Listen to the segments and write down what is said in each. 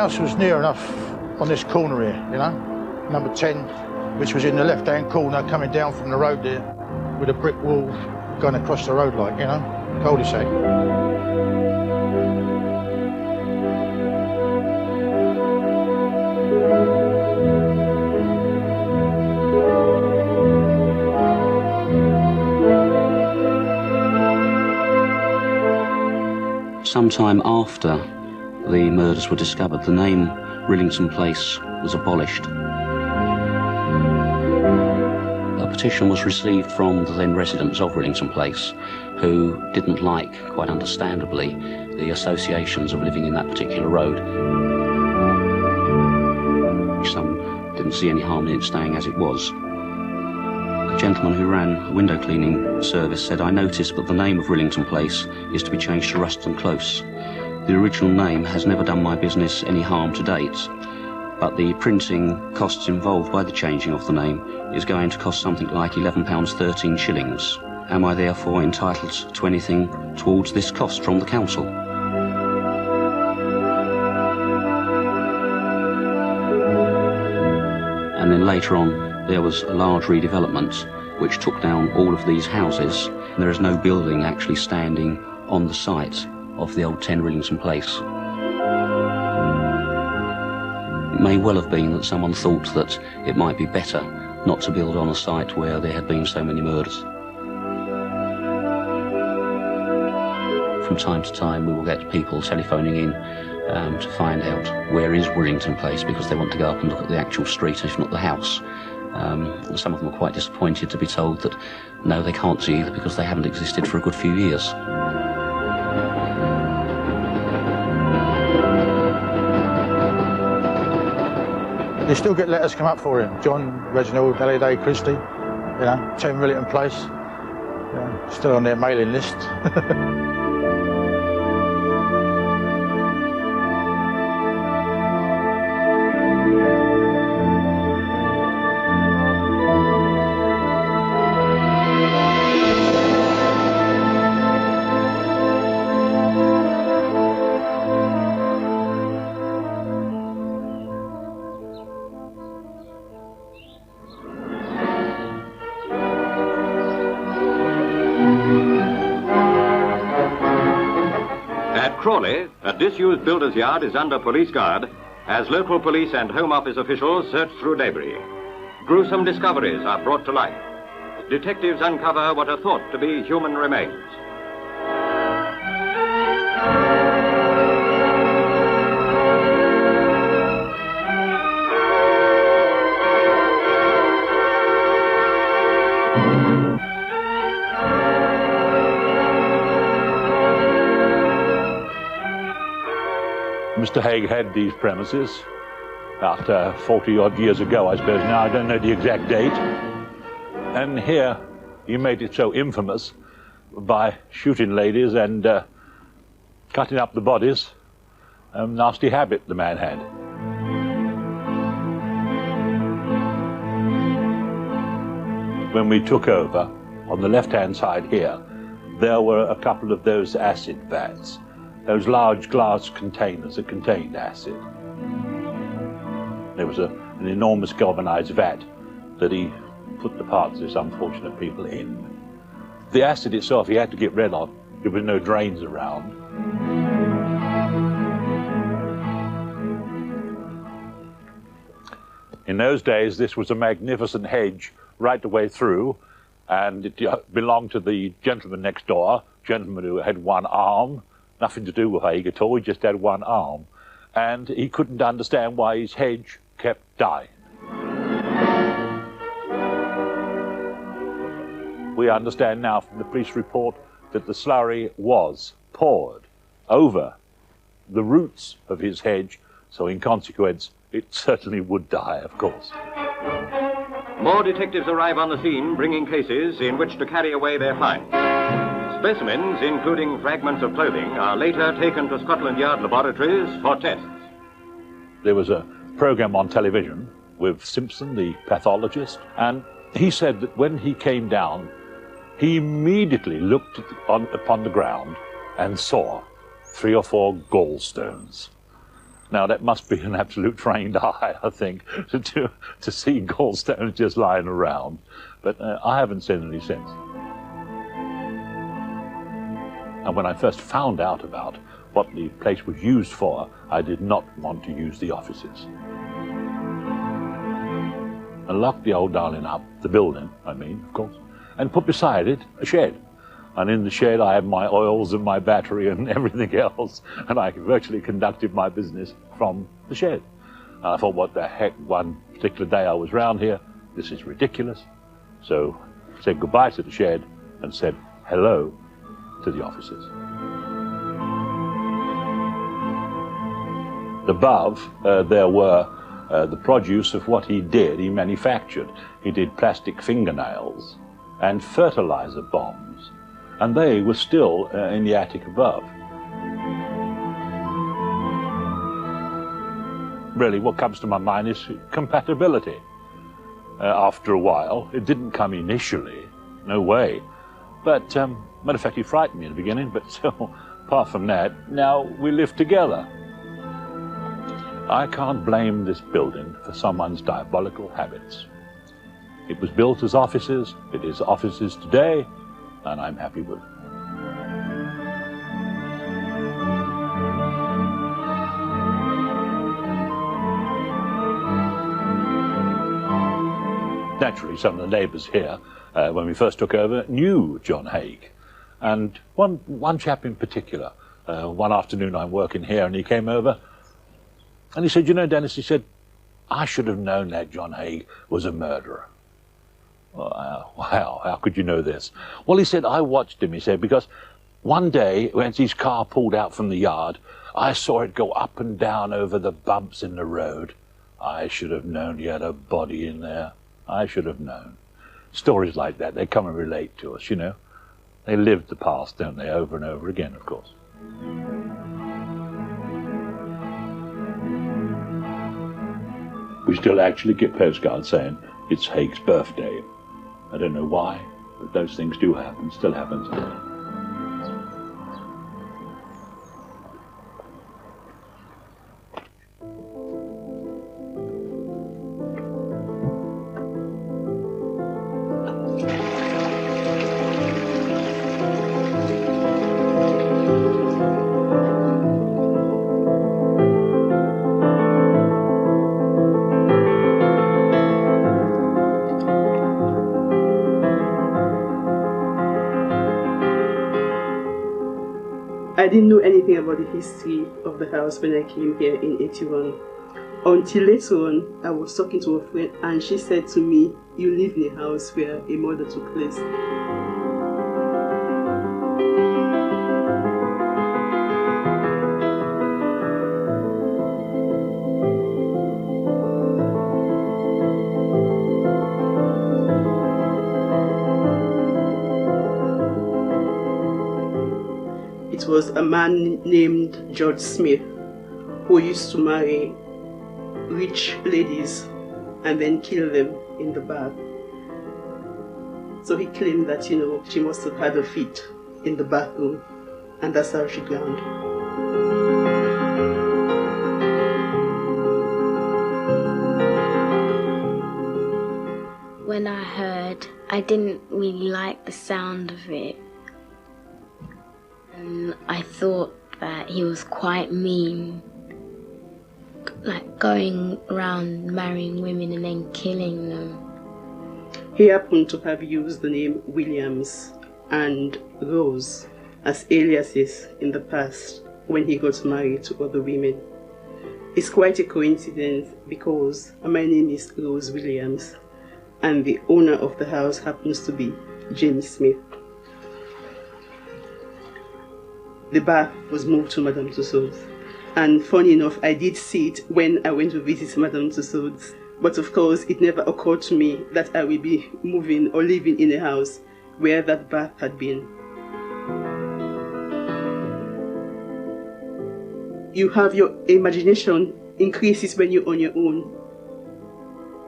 house was near enough on this corner here, you know, number 10, which was in the left-hand corner coming down from the road there with a brick wall going across the road like, you know, cul-de-sac. Sometime after the murders were discovered, the name Rillington Place was abolished. A petition was received from the then residents of Rillington Place, who didn't like, quite understandably, the associations of living in that particular road. Some didn't see any harm in it staying as it was. A gentleman who ran a window cleaning service said, "I noticed that the name of Rillington Place is to be changed to Ruston Close. The original name has never done my business any harm to date, but the printing costs involved by the changing of the name is going to cost something like £11.13 shillings. Am I therefore entitled to anything towards this cost from the council?" And then later on, there was a large redevelopment which took down all of these houses. There is no building actually standing on the site of the old 10 Rillington Place. It may well have been that someone thought that it might be better not to build on a site where there had been so many murders. From time to time we will get people telephoning in to find out where is Rillington Place, because they want to go up and look at the actual street, if not the house. Some of them are quite disappointed to be told that no, they can't see either because they haven't existed for a good few years. You still get letters come up for him. John, Reginald, Halliday, Christie, you know, 10 Rillington Place, you know, still on their mailing list. A disused builder's yard is under police guard as local police and Home Office officials search through debris. Gruesome discoveries are brought to light. Detectives uncover what are thought to be human remains. Mr. Haigh had these premises about 40-odd years ago, I suppose now. I don't know the exact date. And here he made it so infamous by shooting ladies and cutting up the bodies. A nasty habit the man had. When we took over, on the left-hand side here, there were a couple of those acid vats. Those large glass containers that contained acid. There was an enormous galvanized vat that he put the parts of these unfortunate people in. The acid itself he had to get rid of. There were no drains around. In those days, this was a magnificent hedge right the way through, and it belonged to the gentleman next door, gentleman who had one arm. Nothing to do with Haigh at all, he just had one arm. And he couldn't understand why his hedge kept dying. We understand now from the police report that the slurry was poured over the roots of his hedge, so in consequence, it certainly would die, of course. More detectives arrive on the scene, bringing cases in which to carry away their finds. Specimens, including fragments of clothing, are later taken to Scotland Yard laboratories for tests. There was a program on television with Simpson, the pathologist, and he said that when he came down, he immediately looked upon the ground and saw 3 or 4 gallstones. Now, that must be an absolute trained eye, I think, to see gallstones just lying around. But I haven't seen any since. And when I first found out about what the place was used for, I did not want to use the offices. I locked the old darling up, the building, I mean, of course, and put beside it a shed. And in the shed I had my oils and my battery and everything else, and I virtually conducted my business from the shed. And I thought, what the heck, one particular day I was round here, this is ridiculous. So I said goodbye to the shed and said hello to the offices. Above, there were the produce of what he did. He manufactured. He did plastic fingernails and fertilizer bombs, and they were still in the attic above. Really, what comes to my mind is compatibility. After a while, it didn't come initially, no way, but matter of fact, he frightened me in the beginning, but so, apart from that, now we live together. I can't blame this building for someone's diabolical habits. It was built as offices, it is offices today, and I'm happy with it. Naturally, some of the neighbours here, when we first took over, knew John Haigh. And one chap in particular, one afternoon I'm working here and he came over and he said, you know, Dennis, he said, I should have known that John Haigh was a murderer. Wow, how could you know this? Well, he said, I watched him, he said, because one day when his car pulled out from the yard, I saw it go up and down over the bumps in the road. I should have known he had a body in there. I should have known. Stories like that, they come and relate to us, you know. They live the past, don't they, over and over again, of course. We still actually get postcards saying it's Haigh's birthday. I don't know why, but those things do happen, still happen today. I didn't know anything about the history of the house when I came here in '81. Until later on, I was talking to a friend and she said to me, you live in a house where a murder took place. It was a man named George Smith who used to marry rich ladies and then kill them in the bath. So he claimed that, you know, she must have had her feet in the bathroom and that's how she drowned. When I heard, I didn't really like the sound of it. And I thought that he was quite mean, like going around marrying women and then killing them. He happened to have used the name Williams and Rose as aliases in the past when he got married to other women. It's quite a coincidence because my name is Rose Williams and the owner of the house happens to be James Smith. The bath was moved to Madame Tussauds. And funny enough, I did see it when I went to visit Madame Tussauds. But of course, it never occurred to me that I will be moving or living in a house where that bath had been. You have your imagination increases when you're on your own.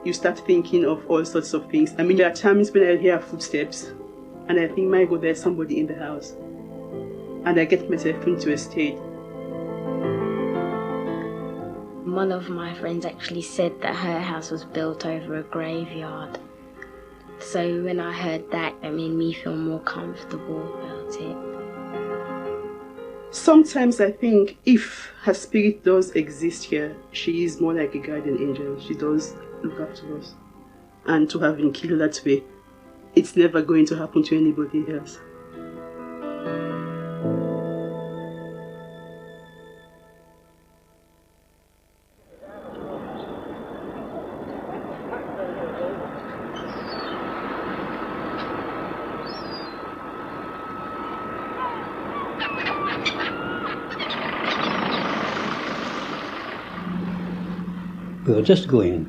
You start thinking of all sorts of things. I mean, there are times when I hear footsteps and I think, my God, there's somebody in the house. And I get myself into a state. one of my friends actually said that her house was built over a graveyard. So when I heard that, it made me feel more comfortable about it. Sometimes I think if her spirit does exist here, she is more like a guardian angel. She does look after us. And to have been killed that way, it's never going to happen to anybody else. We were just going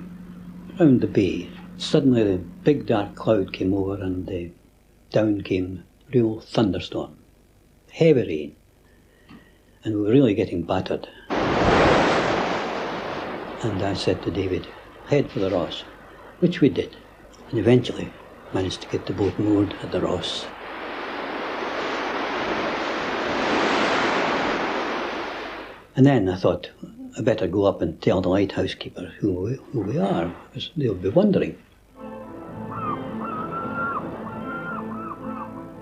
round the bay. Suddenly the big dark cloud came over and down came real thunderstorm, heavy rain, and we were really getting battered. And I said to David, head for the Ross, which we did, and eventually managed to get the boat moored at the Ross. And then I thought, I better go up and tell the lighthouse keeper who we are, because they'll be wondering.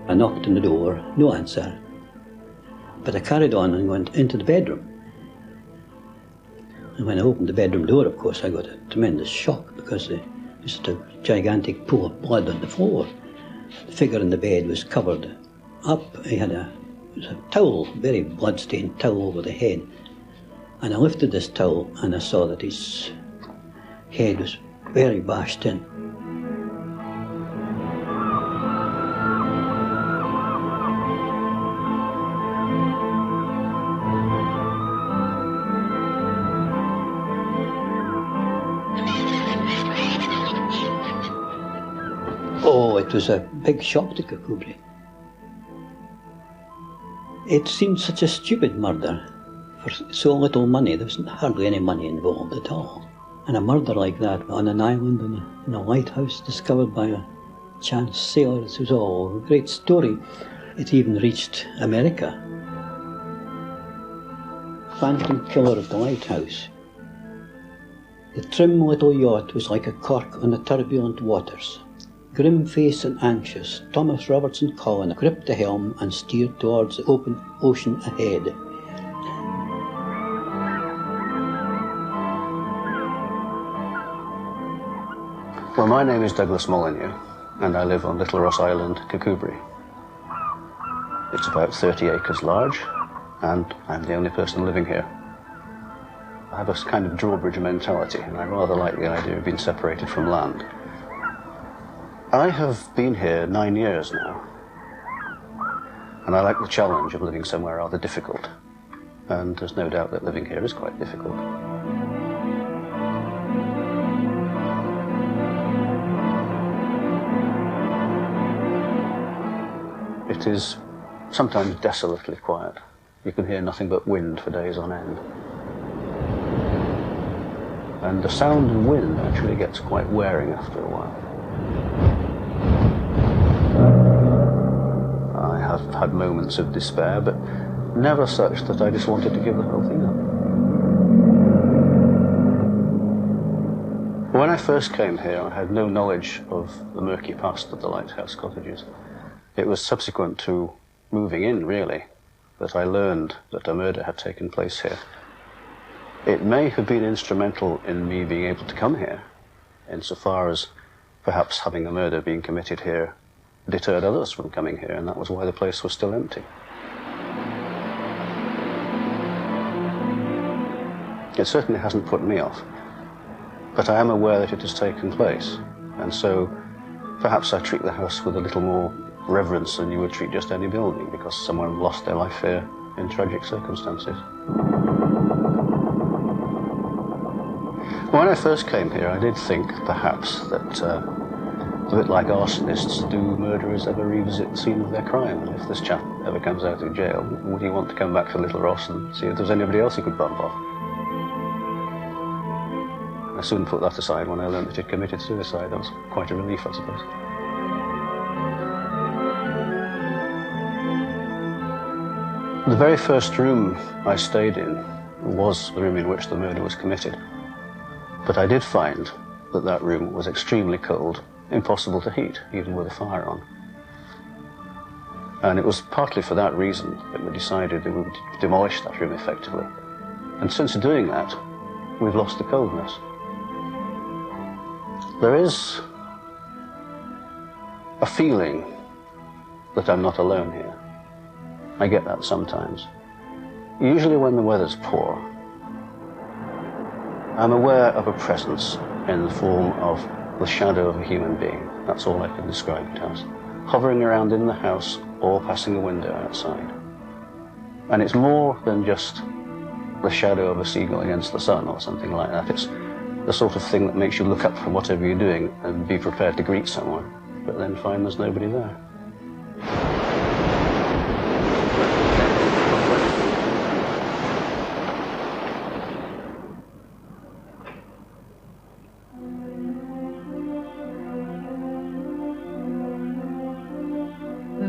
I knocked on the door, no answer, but I carried on and went into the bedroom. And when I opened the bedroom door, of course, I got a tremendous shock because there was a gigantic pool of blood on the floor. The figure in the bed was covered up. He had a towel, very blood-stained towel over the head. And I lifted this towel and I saw that his head was very bashed in. Oh, it was a big shock to Kakubri. It seemed such a stupid murder. For so little money, there wasn't hardly any money involved at all. And a murder like that on an island in a lighthouse discovered by a chance sailor, this was all a great story. It even reached America. Phantom killer of the lighthouse. The trim little yacht was like a cork on the turbulent waters. Grim-faced and anxious, Thomas Robertson Collin gripped the helm and steered towards the open ocean ahead. Well, my name is Douglas Molyneux, and I live on Little Ross Island, Kakubri. It's about 30 acres large, and I'm the only person living here. I have a kind of drawbridge mentality, and I rather like the idea of being separated from land. I have been here 9 years now, and I like the challenge of living somewhere rather difficult, and there's no doubt that living here is quite difficult. It is sometimes desolately quiet. You can hear nothing but wind for days on end. And the sound of wind actually gets quite wearing after a while. I have had moments of despair, but never such that I just wanted to give the whole thing up. When I first came here, I had no knowledge of the murky past of the lighthouse cottages. It was subsequent to moving in, really, that I learned that a murder had taken place here. It may have been instrumental in me being able to come here, insofar as perhaps having a murder being committed here deterred others from coming here, and that was why the place was still empty. It certainly hasn't put me off, but I am aware that it has taken place, and so perhaps I treat the house with a little more reverence than you would treat just any building, because someone lost their life here in tragic circumstances. When I first came here, I did think perhaps that a bit like arsonists, do murderers ever revisit the scene of their crime? And if this chap ever comes out of jail, would he want to come back to Little Ross and see if there's anybody else he could bump off? I soon put that aside when I learned that he'd committed suicide. That was quite a relief, I suppose. The very first room I stayed in was the room in which the murder was committed. But I did find that that room was extremely cold, impossible to heat, even with a fire on. And it was partly for that reason that we decided that we would demolish that room effectively. And since doing that, we've lost the coldness. There is a feeling that I'm not alone here. I get that sometimes. Usually when the weather's poor, I'm aware of a presence in the form of the shadow of a human being. That's all I can describe it as. Hovering around in the house or passing a window outside. And it's more than just the shadow of a seagull against the sun or something like that. It's the sort of thing that makes you look up from whatever you're doing and be prepared to greet someone, but then find there's nobody there.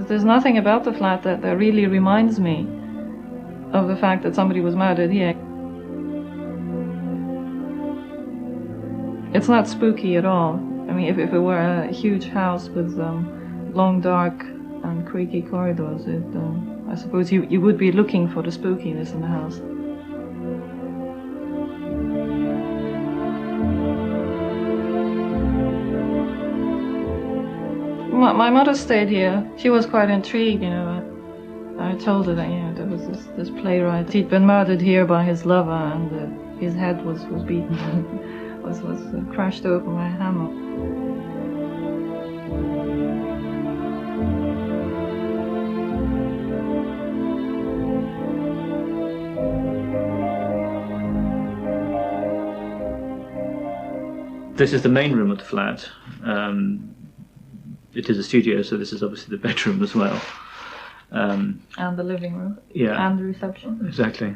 There's nothing about the flat that really reminds me of the fact that somebody was murdered here. It's not spooky at all. I mean, if it were a huge house with long, dark and creaky corridors, I suppose you would be looking for the spookiness in the house. My mother stayed here. She was quite intrigued, you know. I told her that, you know, there was this playwright. He'd been murdered here by his lover, and his head was beaten, was crashed open by a hammer. This is the main room of the flat. It is a studio, so this is obviously the bedroom as well. And the living room. Yeah. And the reception. Exactly.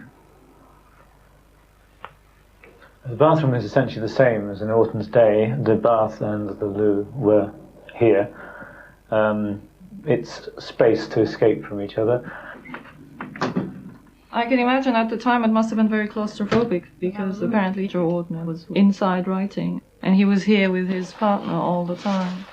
The bathroom is essentially the same as in Orton's day. The bath and the loo were here. It's space to escape from each other. I can imagine at the time it must have been very claustrophobic, because apparently Joe Orton was inside writing, and he was here with his partner all the time.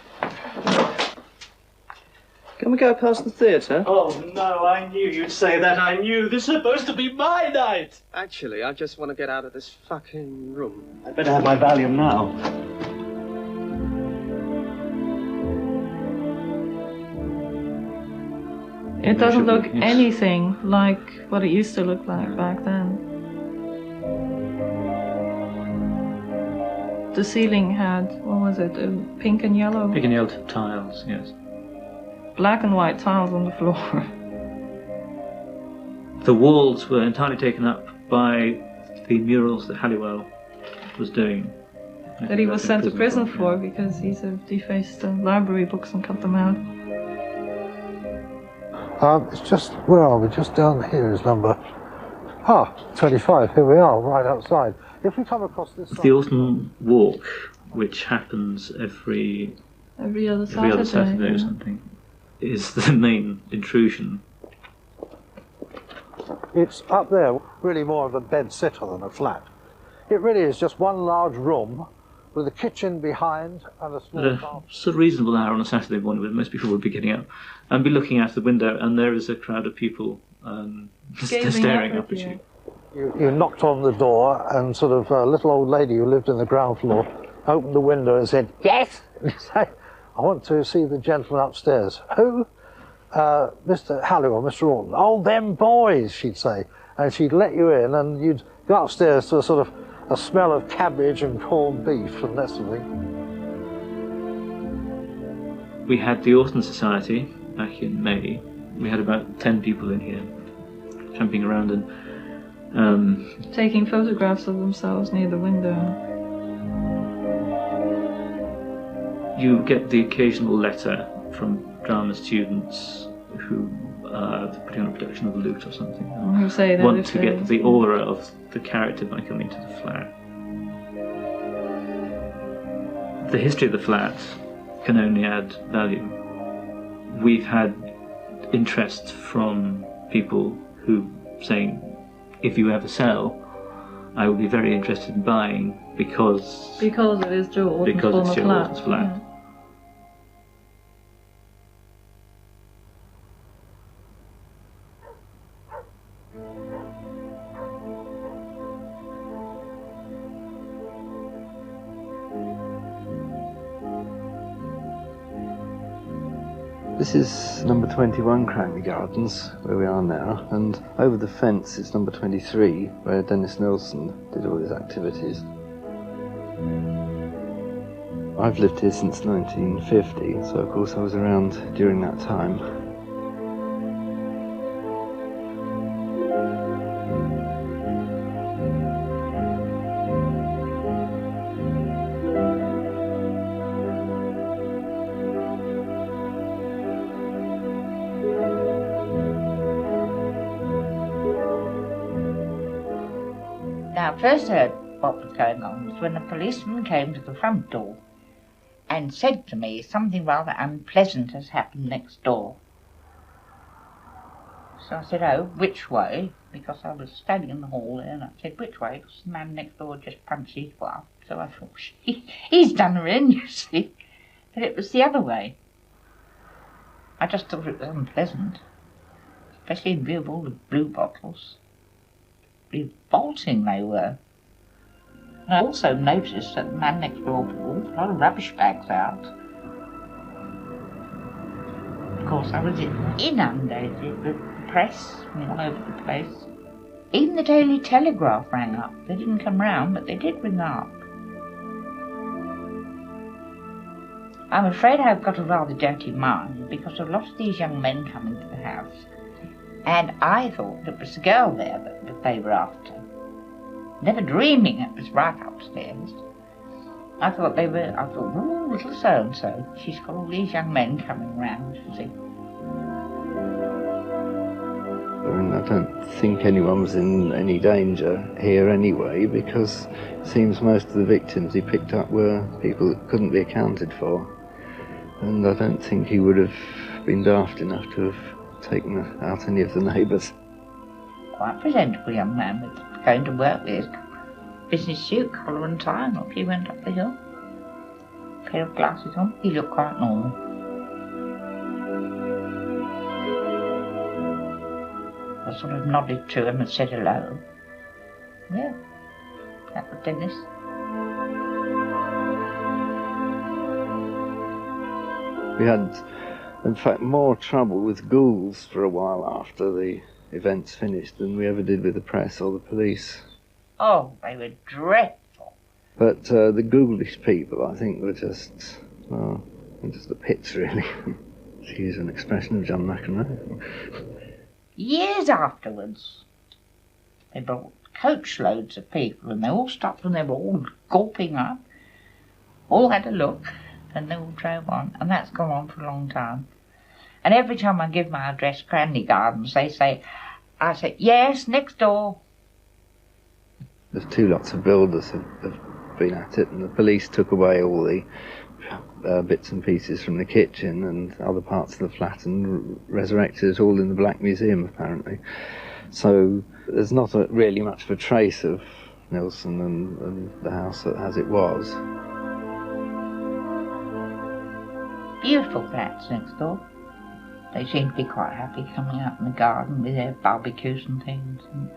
Can we go past the theatre? Oh, no, I knew you'd say that. I knew. This is supposed to be my night. Actually, I just want to get out of this fucking room. I'd better have my Valium now. It doesn't look anything like what it used to look like back then. The ceiling had, what was it, pink and yellow? Pink and yellow tiles, yes. Black and white tiles on the floor. The walls were entirely taken up by the murals that Halliwell was doing. That he was sent to prison for because he's defaced library books and cut them out. It's just, where are we? Just down here is number 25. Here we are, right outside. If we come across this The Orton Walk, which happens every other Saturday or something, is the main intrusion. It's up there, really more of a bed sitter than a flat. It really is just one large room with a kitchen behind and a small bathroom. It's a reasonable hour on a Saturday morning when most people would be getting up and be looking out the window, and there is a crowd of people staring up at you. You knocked on the door, and sort of a little old lady who lived in the ground floor opened the window and said, "Yes?" And you say, "I want to see the gentleman upstairs." "Who?" "Mr. Halliwell, Mr. Orton." "Oh, them boys," she'd say. And she'd let you in, and you'd go upstairs to a sort of a smell of cabbage and corned beef and that sort of thing. We had the Orton Society back in May. We had about 10 people in here, jumping around and taking photographs of themselves near the window. You get the occasional letter from drama students who are putting on a production of Loot or something. Who say that want to get the aura of the character by coming to the flat. The history of the flat can only add value. We've had interest from people who saying, if you ever sell, I would be very interested in buying because it is Joe Orton's because it's Joe former Orton's flat. Yeah. This is number 21 Cranley Gardens, where we are now, and over the fence is number 23, where Dennis Nilsen did all his activities. I've lived here since 1950, so of course I was around during that time. Now, first I heard what was going on was when a policeman came to the front door and said to me something rather unpleasant has happened next door. So I said, oh, which way? Because I was standing in the hall there, and I said, which way? Because the man next door just punched his wife. So I thought, he's done her in, you see. But it was the other way. I just thought it was unpleasant, especially in view of all the blue bottles. Revolting they were. And I also noticed that the man next door pulled a lot of rubbish bags out. Of course, I was inundated with press all over the place. Even the Daily Telegraph rang up. They didn't come round, but they did ring up. I'm afraid I've got a rather dirty mind, because a lot of these young men come into the house, and I thought it was the girl there that they were after. Never dreaming it was right upstairs. I thought, ooh, little so-and-so. She's got all these young men coming round, you see. I mean, I don't think anyone was in any danger here anyway, because it seems most of the victims he picked up were people that couldn't be accounted for. And I don't think he would have been daft enough to have taken out any of the neighbours. Quite presentable young man was going to work with his business suit, collar and tie, and off he went up the hill. A pair of glasses on, he looked quite normal. I sort of nodded to him and said hello. Yeah, that was Dennis. We had, in fact, more trouble with ghouls for a while after the events finished than we ever did with the press or the police. Oh, they were dreadful. But the ghoulish people, I think, were just, well, just the pits, really. To use an expression of John McEnroe. Years afterwards, they brought coach loads of people, and they all stopped and they were all gulping up, all had a look, and they all drove on, and that's gone on for a long time. And every time I give my address, Cranley Gardens, I say, yes, next door. There's two lots of builders have been at it, and the police took away all the bits and pieces from the kitchen and other parts of the flat and resurrected it all in the Black Museum, apparently. So there's not really much of a trace of Nilsen and the house as it was. Beautiful flats next door. They seem to be quite happy coming out in the garden with their barbecues and things. And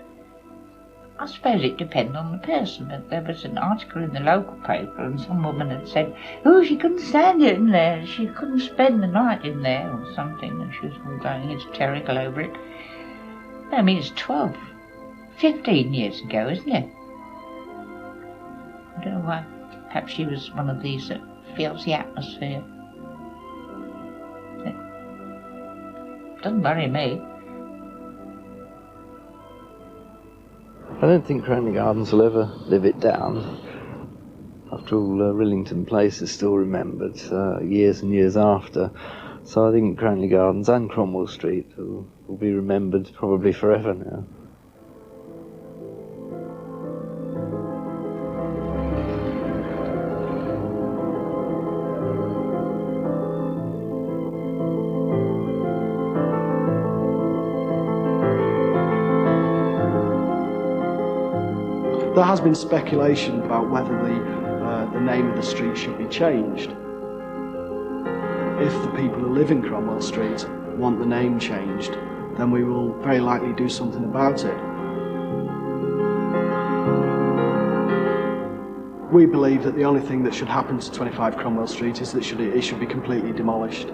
I suppose it depends on the person, but there was an article in the local paper and some woman had said, oh, she couldn't stand it in there, she couldn't spend the night in there or something, and she was all going hysterical over it. I mean, it's 12, 15 years ago, isn't it? I don't know why. Perhaps she was one of these that feels the atmosphere. It doesn't worry me. I don't think Cranley Gardens will ever live it down. After all, Rillington Place is still remembered years and years after. So I think Cranley Gardens and Cromwell Street will be remembered probably forever now. There has been speculation about whether the name of the street should be changed. If the people who live in Cromwell Street want the name changed, then we will very likely do something about it. We believe that the only thing that should happen to 25 Cromwell Street is that it should be completely demolished.